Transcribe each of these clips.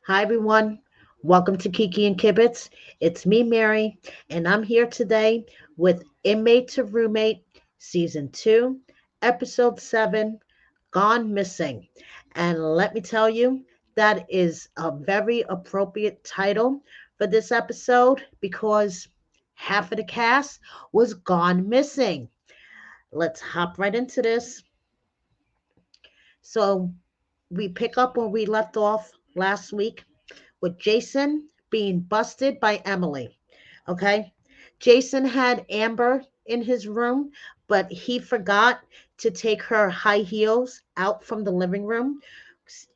Hi, everyone. Welcome to Kiki and Kibbitz. It's me, Mary, and I'm here today with Inmate to Roommate, Season 2, Episode 7, Gone Missing. And let me tell you, that is a very appropriate title for this episode because half of the cast was gone missing. Let's hop right into this. So, we pick up where we left off last week with Jason being busted by Emily. Okay. Jason had Amber in his room, but he forgot to take her high heels out from the living room.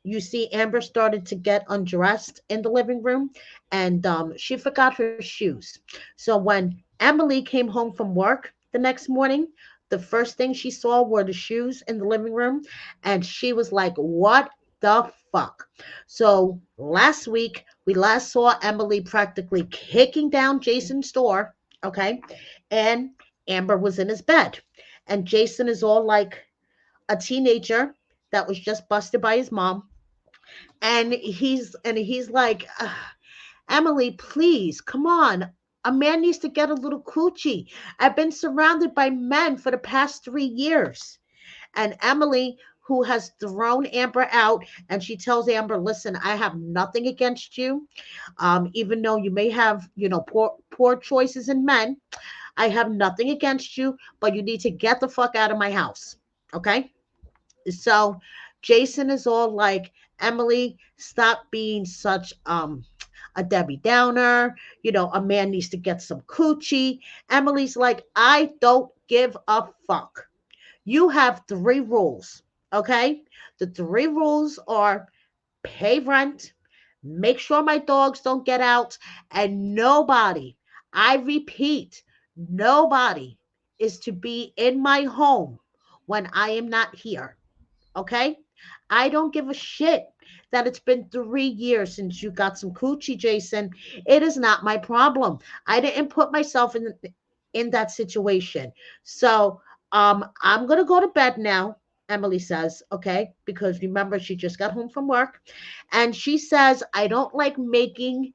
You see, Amber started to get undressed in the living room and she forgot her shoes. So when Emily came home from work the next morning, the first thing she saw were the shoes in the living room and she was like, what the fuck? So last week, we last saw Emily practically kicking down Jason's door, okay? And Amber was in his bed. And Jason is all like a teenager that was just busted by his mom. And he's like, Emily, please, come on. A man needs to get a little coochie. I've been surrounded by men for the past 3 years. And Emily, who has thrown Amber out, and she tells Amber, listen, I have nothing against you. Even though you may have, poor choices in men, I have nothing against you, but you need to get the fuck out of my house. Okay. So Jason is all like, Emily, stop being such a Debbie Downer. A man needs to get some coochie. Emily's like, I don't give a fuck. You have three rules. Okay. The three rules are pay rent, make sure my dogs don't get out, and nobody, I repeat, nobody is to be in my home when I am not here. Okay? I don't give a shit that it's been 3 years since you got some coochie, Jason. It is not my problem. I didn't put myself in that situation. So I'm gonna go to bed now. Emily says, okay, because remember, she just got home from work. And she says, I don't like making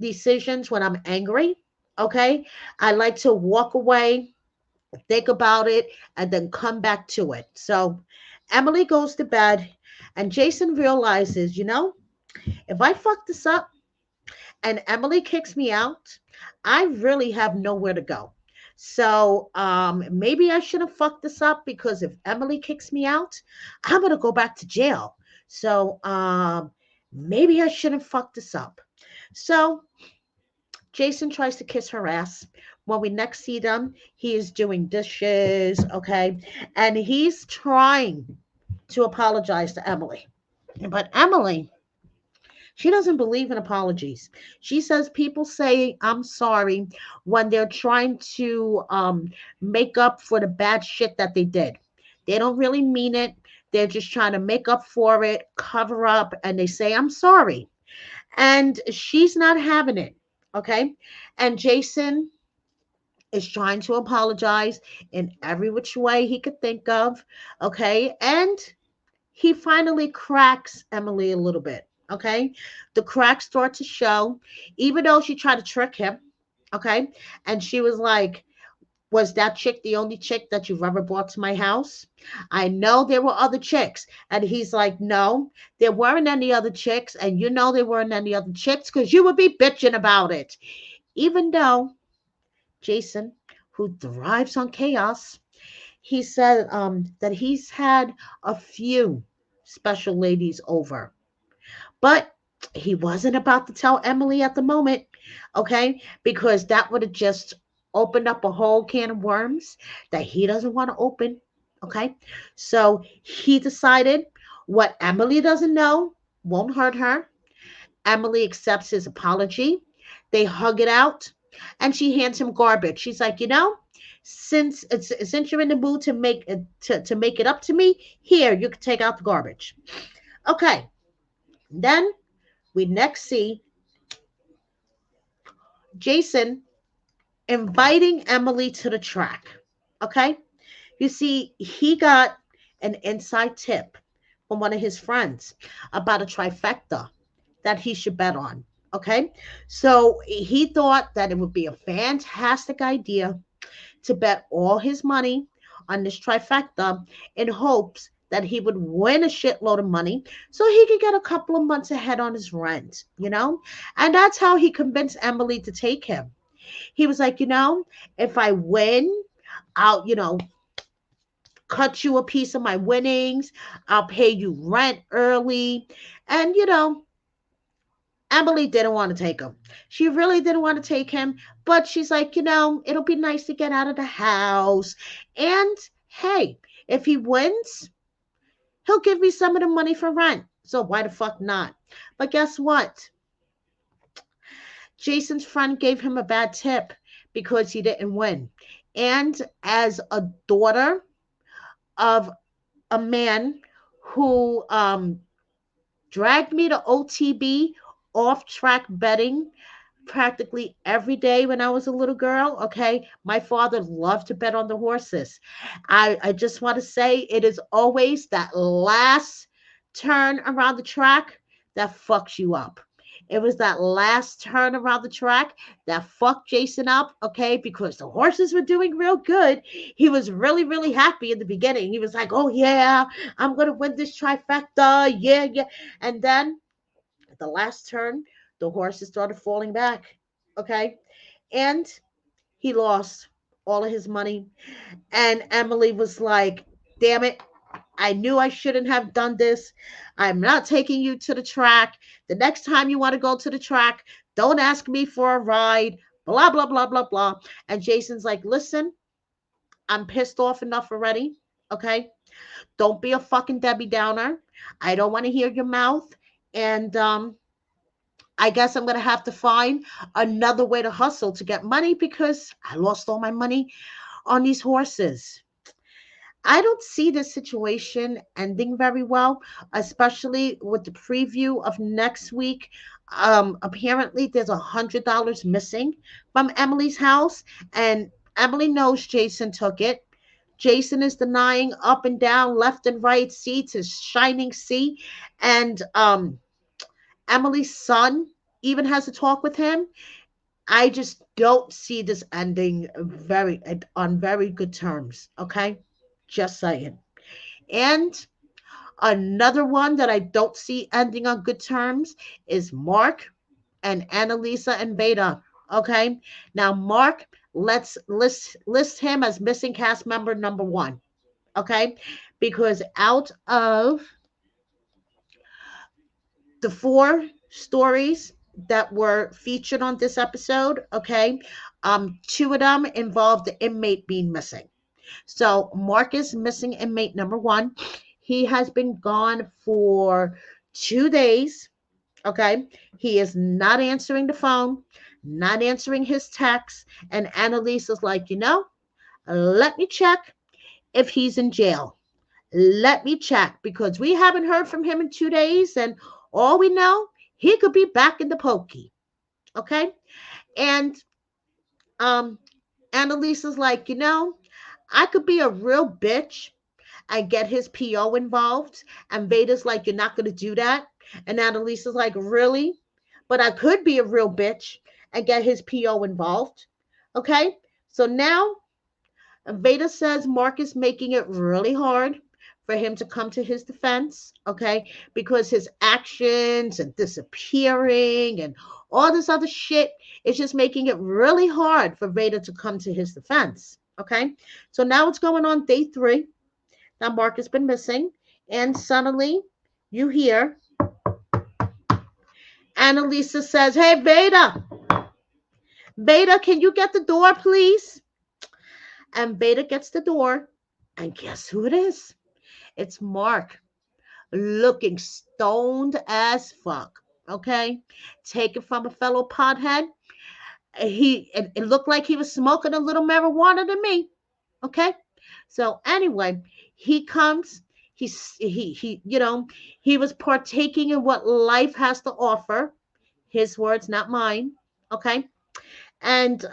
decisions when I'm angry. Okay. I like to walk away, think about it, and then come back to it. So Emily goes to bed, and Jason realizes, if I fuck this up and Emily kicks me out, I really have nowhere to go. So maybe I shouldn't fuck this up because if Emily kicks me out, I'm gonna go back to jail. So maybe I shouldn't fuck this up. So Jason tries to kiss her ass. When we next see them, he is doing dishes, okay? And he's trying to apologize to Emily. But Emily, she doesn't believe in apologies. She says people say, I'm sorry, when they're trying to make up for the bad shit that they did. They don't really mean it. They're just trying to make up for it, cover up, and they say, I'm sorry. And she's not having it. Okay. And Jason is trying to apologize in every which way he could think of. Okay. And he finally cracks Emily a little bit. Okay. The cracks start to show, even though she tried to trick him. Okay. And she was like, was that chick the only chick that you've ever brought to my house? I know there were other chicks. And he's like, no, there weren't any other chicks. And there weren't any other chicks because you would be bitching about it. Even though Jason, who thrives on chaos, he said that he's had a few special ladies over, but he wasn't about to tell Emily at the moment, okay? Because that would have just opened up a whole can of worms that he doesn't want to open, okay? So he decided what Emily doesn't know won't hurt her. Emily accepts his apology. They hug it out, and she hands him garbage. She's like, since you're in the mood to make it up to me, here you can take out the garbage. Okay. Then we next see Jason inviting Emily to the track. Okay. You see, he got an inside tip from one of his friends about a trifecta that he should bet on. Okay. So he thought that it would be a fantastic idea to bet all his money on this trifecta in hopes that he would win a shitload of money so he could get a couple of months ahead on his rent. And that's how he convinced Emily to take him. He was like, if I win, I'll cut you a piece of my winnings. I'll pay you rent early. And Emily didn't want to take him. She really didn't want to take him, but she's like, it'll be nice to get out of the house. And hey, if he wins, he'll give me some of the money for rent. So why the fuck not? But guess what? Jason's friend gave him a bad tip because he didn't win. And as a daughter of a man who dragged me to OTB, off track betting, practically every day when I was a little girl. Okay. My father loved to bet on the horses. I just want to say it is always that last turn around the track that fucks you up. It was that last turn around the track that fucked Jason up, okay, because the horses were doing real good. He was really, really happy in the beginning. He was like, oh, yeah, I'm going to win this trifecta. Yeah, yeah. And then at the last turn, the horses started falling back. Okay. And he lost all of his money. And Emily was like, damn it. I knew I shouldn't have done this. I'm not taking you to the track. The next time you want to go to the track, don't ask me for a ride. Blah, blah, blah, blah, blah. And Jason's like, listen, I'm pissed off enough already. Okay. Don't be a fucking Debbie Downer. I don't want to hear your mouth. And I guess I'm going to have to find another way to hustle to get money because I lost all my money on these horses. I don't see this situation ending very well, especially with the preview of next week. Apparently, there's $100 missing from Emily's house, and Emily knows Jason took it. Jason is denying up and down, left and right, sea to shining sea, and Emily's son even has a talk with him. I just don't see this ending very on very good terms. Okay, just saying. And another one that I don't see ending on good terms is Mark and Annalisa and Beta. Okay, now Mark, let's list him as missing cast member number one. Okay, because out of the four stories that were featured on this episode, okay, two of them involved the inmate being missing. So Mark is missing inmate number one. He has been gone for 2 days. Okay. He is not answering the phone, not answering his texts. And Annalise is like, let me check if he's in jail. Let me check because we haven't heard from him in 2 days. And all we know, he could be back in the pokey. Okay. And um, Annalisa's like, I could be a real bitch and get his PO involved. And Vader's like, you're not going to do that. And Annalisa's like, really? But I could be a real bitch and get his PO involved. Okay. So now Veda says Mark is making it really hard for him to come to his defense, okay? Because his actions and disappearing and all this other shit is just making it really hard for Veda to come to his defense, okay? So now it's going on day 3. Now Mark has been missing, and suddenly you hear Annalisa says, hey, Veda, Veda, can you get the door, please? And Veda gets the door, and guess who it is? It's Mark, looking stoned as fuck. Okay, taken from a fellow pothead. It looked like he was smoking a little marijuana to me. Okay, so anyway, he comes. He was partaking in what life has to offer. His words, not mine. Okay, and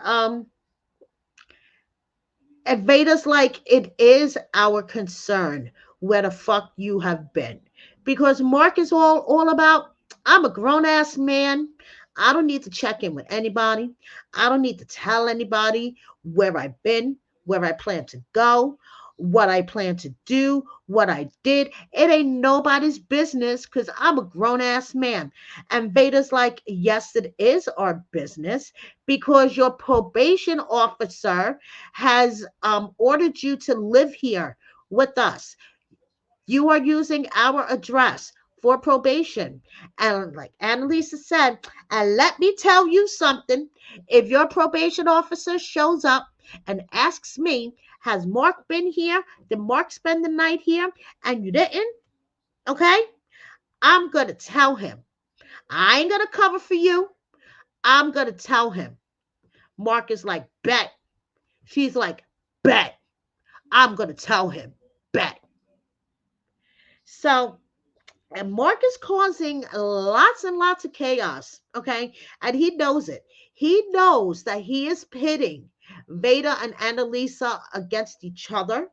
Veda's like, it is our concern where the fuck you have been. because Mark is all about, I'm a grown ass man. I don't need to check in with anybody. I don't need to tell anybody where I've been, where I plan to go, what I plan to do, what I did. It ain't nobody's business because I'm a grown ass man. And Vader's like, yes, it is our business because your probation officer has ordered you to live here with us. You are using our address for probation. And like Annalisa said, and let me tell you something, if your probation officer shows up and asks me, has Mark been here? Did Mark spend the night here? And you didn't, okay? I'm going to tell him. I ain't going to cover for you. I'm going to tell him. Mark is like, bet. She's like, bet. I'm going to tell him. Bet. So and Mark is causing lots and lots of chaos, okay? And he knows it. He knows that he is pitting Veda and Annalisa against each other,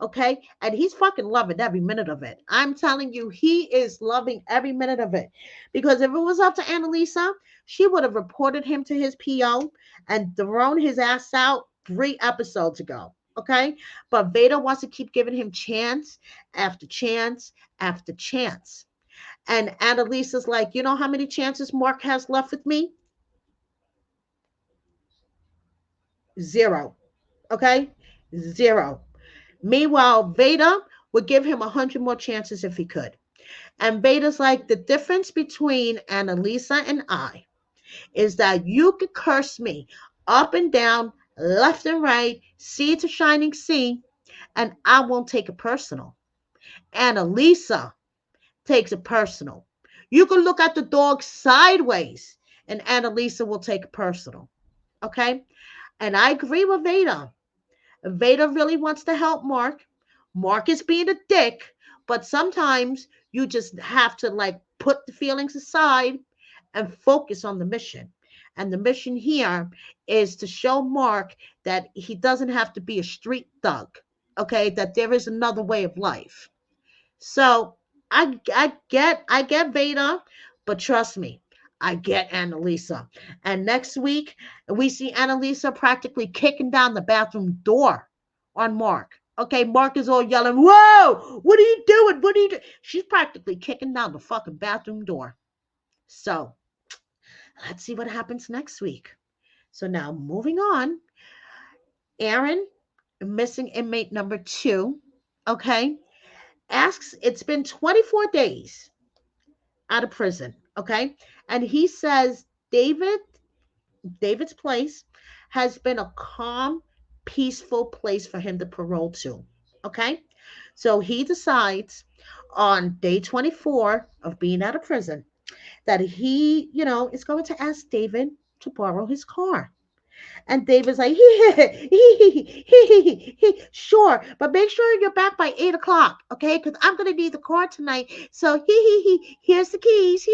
okay? And he's fucking loving every minute of it. I'm telling you, he is loving every minute of it. Because if it was up to Annalisa, she would have reported him to his PO and thrown his ass out 3 episodes ago. Okay, but Veda wants to keep giving him chance after chance after chance. And Annalisa's like, you know how many chances Mark has left with me? Zero. Okay? Zero. Meanwhile, Veda would give him 100 more chances if he could. And Veda's like, the difference between Annalisa and I is that you could curse me up and down, left and right, sea to shining sea, and I won't take it personal. Annalisa takes it personal. You can look at the dog sideways, and Annalisa will take it personal. Okay? And I agree with Veda. Veda really wants to help Mark. Mark is being a dick, but sometimes you just have to like put the feelings aside and focus on the mission. And the mission here is to show Mark that he doesn't have to be a street thug. Okay, that there is another way of life. So I get Veda, but trust me, I get Annalisa. And next week we see Annalisa practically kicking down the bathroom door on Mark. Okay, Mark is all yelling, "Whoa! What are you doing? What are you doing?" She's practically kicking down the fucking bathroom door. So let's see what happens next week. So now moving on, Aaron, missing inmate number 2. Okay, asks, it's been 24 days out of prison, okay? And he says David's place has been a calm, peaceful place for him to parole to, okay? So he decides on day 24 of being out of prison that he, is going to ask David to borrow his car. And David's like, sure, but make sure you're back by 8 o'clock, okay? Because I'm gonna need the car tonight. So here's the keys,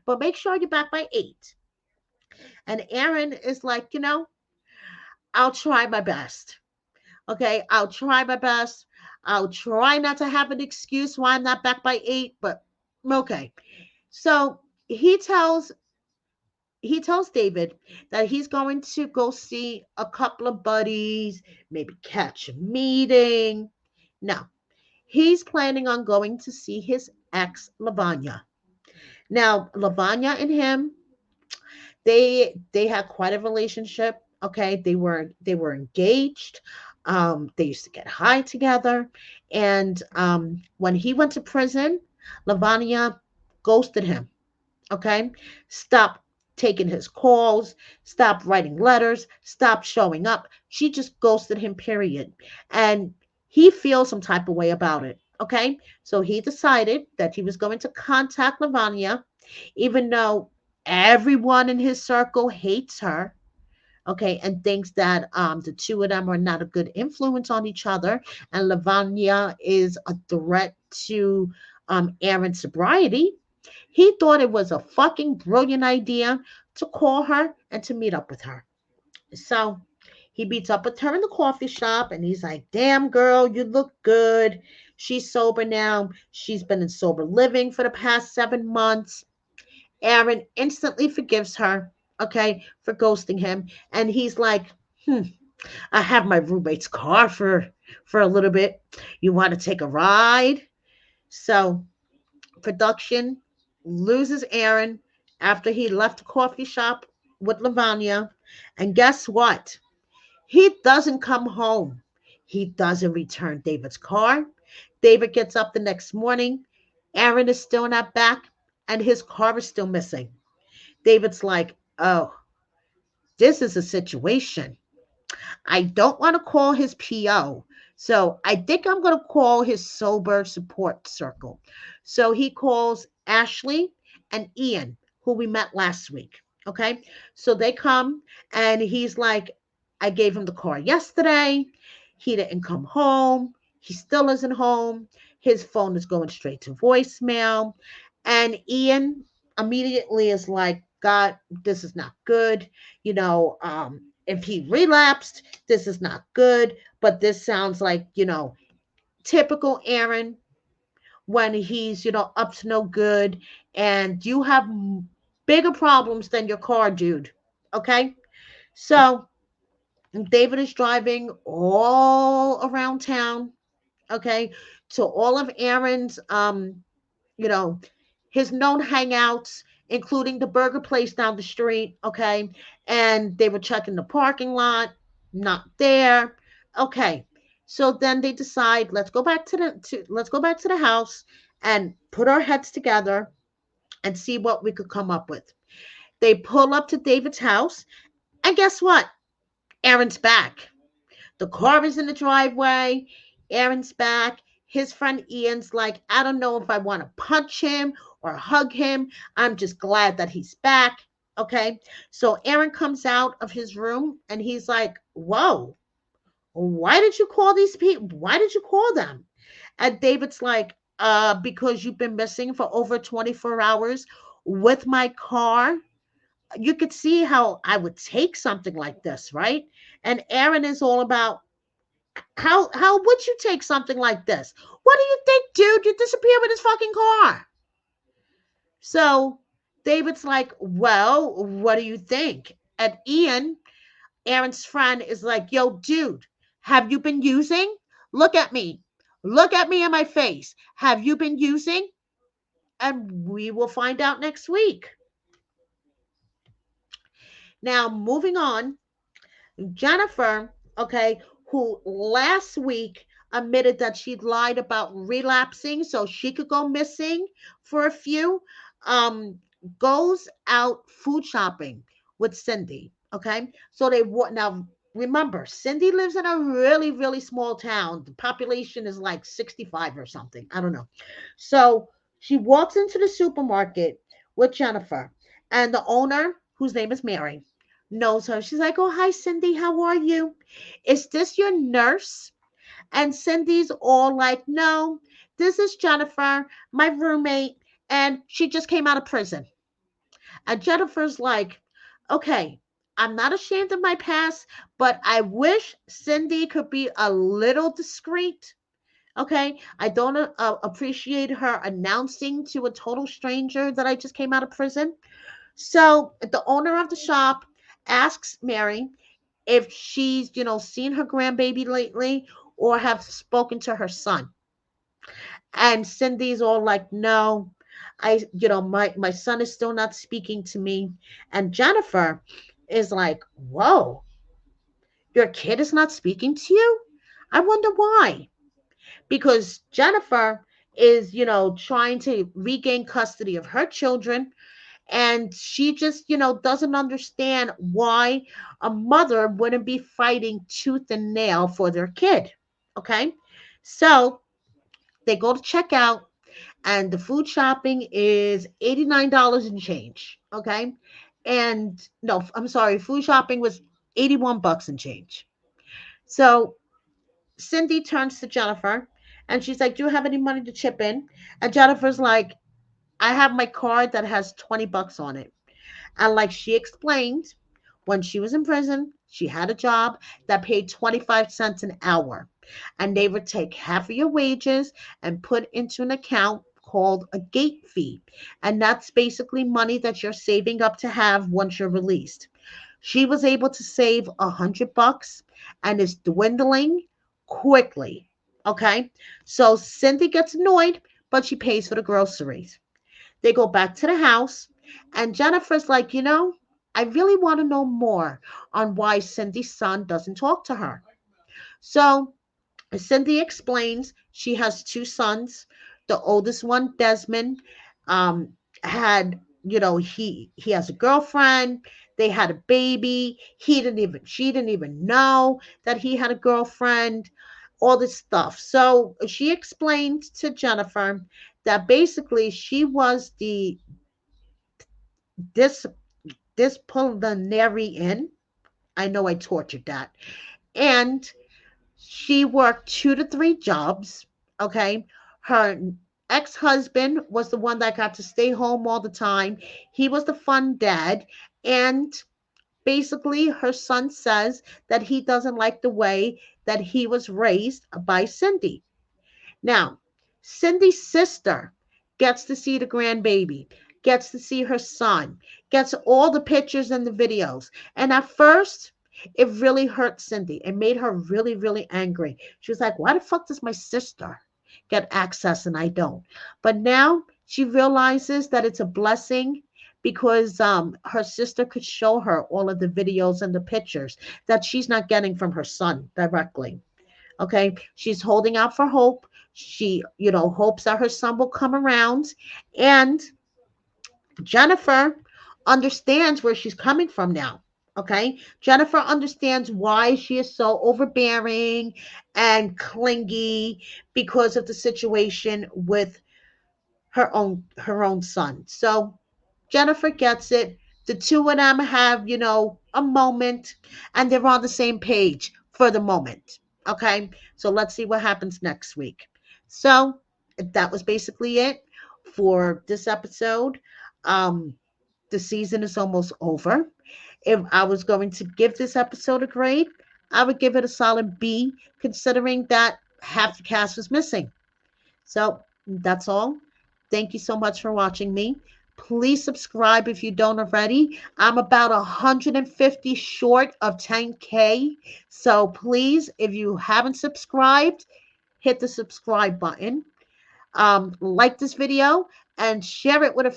but make sure you're back by 8. And Aaron is like, I'll try my best, okay? I'll try my best. I'll try not to have an excuse why I'm not back by 8, but okay. So he tells David that he's going to go see a couple of buddies, maybe catch a meeting. No, he's planning on going to see his ex, Lavanya. Now, Lavanya and him, they had quite a relationship. Okay, they were engaged. They used to get high together, and when he went to prison, Lavanya ghosted him. Okay, stop taking his calls, stop writing letters, stop showing up. She just ghosted him, period. And he feels some type of way about it. Okay, so he decided that he was going to contact Lavanya, even though everyone in his circle hates her. Okay, and thinks that the two of them are not a good influence on each other, and Lavanya is a threat to Aaron's sobriety. He thought it was a fucking brilliant idea to call her and to meet up with her. So he meets up with her in the coffee shop and he's like, damn, girl, you look good. She's sober now. She's been in sober living for the past 7 months. Aaron instantly forgives her, okay, for ghosting him. And he's like, hmm, I have my roommate's car for a little bit. You want to take a ride? So production loses Aaron after he left the coffee shop with Lavanya. And guess what? He doesn't come home. He doesn't return David's car. David gets up the next morning. Aaron is still not back, and his car is still missing. David's like, oh, this is a situation. I don't want to call his PO. So I think I'm going to call his sober support circle. So he calls Ashley and Ian, who we met last week. Okay. So they come and he's like, I gave him the car yesterday. He didn't come home. He still isn't home. His phone is going straight to voicemail. And Ian immediately is like, God, this is not good. You know, if he relapsed, this is not good. But this sounds like, typical Aaron when he's, up to no good. And you have bigger problems than your car, dude. Okay. So David is driving all around town. Okay. To all of Aaron's, you know, his known hangouts, including the burger place down the street. Okay. And they were checking the parking lot, not there. Okay. So then they decide, let's go back to the house and put our heads together and see what we could come up with. They pull up to David's house, and guess what? Aaron's back. The car is in the driveway. Aaron's back. His friend Ian's like, I don't know if I want to punch him or hug him. I'm just glad that he's back. Okay. So Aaron comes out of his room and he's like, whoa, why did you call these people? Why did you call them? And David's like, because you've been missing for over 24 hours with my car. You could see how I would take something like this, right? And Aaron is all about, how would you take something like this? What do you think, dude? You disappear with his fucking car. So David's like, well, what do you think? And Ian, Aaron's friend, is like, yo, dude, have you been using? Look at me. Look at me in my face. Have you been using? And we will find out next week. Now, moving on, Jennifer, okay, who last week admitted that she'd lied about relapsing so she could go missing for a few, um, goes out food shopping with Cindy. Okay, so now remember, Cindy lives in a really, really small town. The population is like 65 or something. I don't know. So she walks into the supermarket with Jennifer, and the owner, whose name is Mary, knows her. She's like, oh, hi, Cindy. How are you? Is this your nurse? And Cindy's all like, no, this is Jennifer, my roommate, and she just came out of prison. And Jennifer's like, okay, I'm not ashamed of my past, but I wish Cindy could be a little discreet. Okay, I don't appreciate her announcing to a total stranger that I just came out of prison. So the owner of the shop asks Mary if she's, seen her grandbaby lately or have spoken to her son. And Cindy's all like, no, my son is still not speaking to me. And Jennifer is like, whoa, your kid is not speaking to you? I wonder why. Because Jennifer is, trying to regain custody of her children, and she just doesn't understand why a mother wouldn't be fighting tooth and nail for their kid. Okay, so they go to check out, and the food shopping is $89 and change. Okay, and no, I'm sorry, food shopping was 81 bucks and change. So Cindy turns to Jennifer and she's like, do you have any money to chip in? And Jennifer's like, I have my card that has 20 bucks on it. And like she explained, When she was in prison, she had a job that paid 25 cents an hour. And they would take half of your wages and put into an account called a gate fee. And that's basically money that you're saving up to have once you're released. She was able to save $100 and is dwindling quickly. Okay. So Cindy gets annoyed, but she pays for the groceries. They go back to the house, and Jennifer's like, I really want to know more on why Cindy's son doesn't talk to her. So Cindy explains she has two sons. The oldest one, Desmond, um, had, he has a girlfriend. They had a baby. She didn't even know that he had a girlfriend. All this stuff. So she explained to Jennifer that basically she was the dis disciplinarian. I know I tortured that. And she worked 2 to 3 jobs. Okay. Her ex-husband was the one that got to stay home all the time. He was the fun dad. And basically, her son says that he doesn't like the way that he was raised by Cindy. Now, Cindy's sister gets to see the grandbaby, gets to see her son, gets all the pictures and the videos. And at first, it really hurt Cindy. It made her really, really angry. She was like, why the fuck does my sister get access and I don't? But now she realizes that it's a blessing because her sister could show her all of the videos and the pictures that she's not getting from her son directly. Okay. She's holding out for hope. She, hopes that her son will come around. And Jennifer understands where she's coming from now. Okay. Jennifer understands why she is so overbearing and clingy because of the situation with her own son. So Jennifer gets it. The two of them have, a moment and they're on the same page for the moment. Okay. So let's see what happens next week. So that was basically it for this episode. Um, the season is almost over. If I was going to give this episode a grade, I would give it a solid B, considering that half the cast was missing. So that's all. Thank you so much for watching me. Please subscribe if you don't already. I'm about 150 short of 10K. So please, if you haven't subscribed, hit the subscribe button. Like this video and share it with a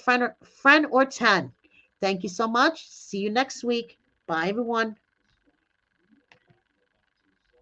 friend or 10. Thank you so much. See you next week. Bye, everyone.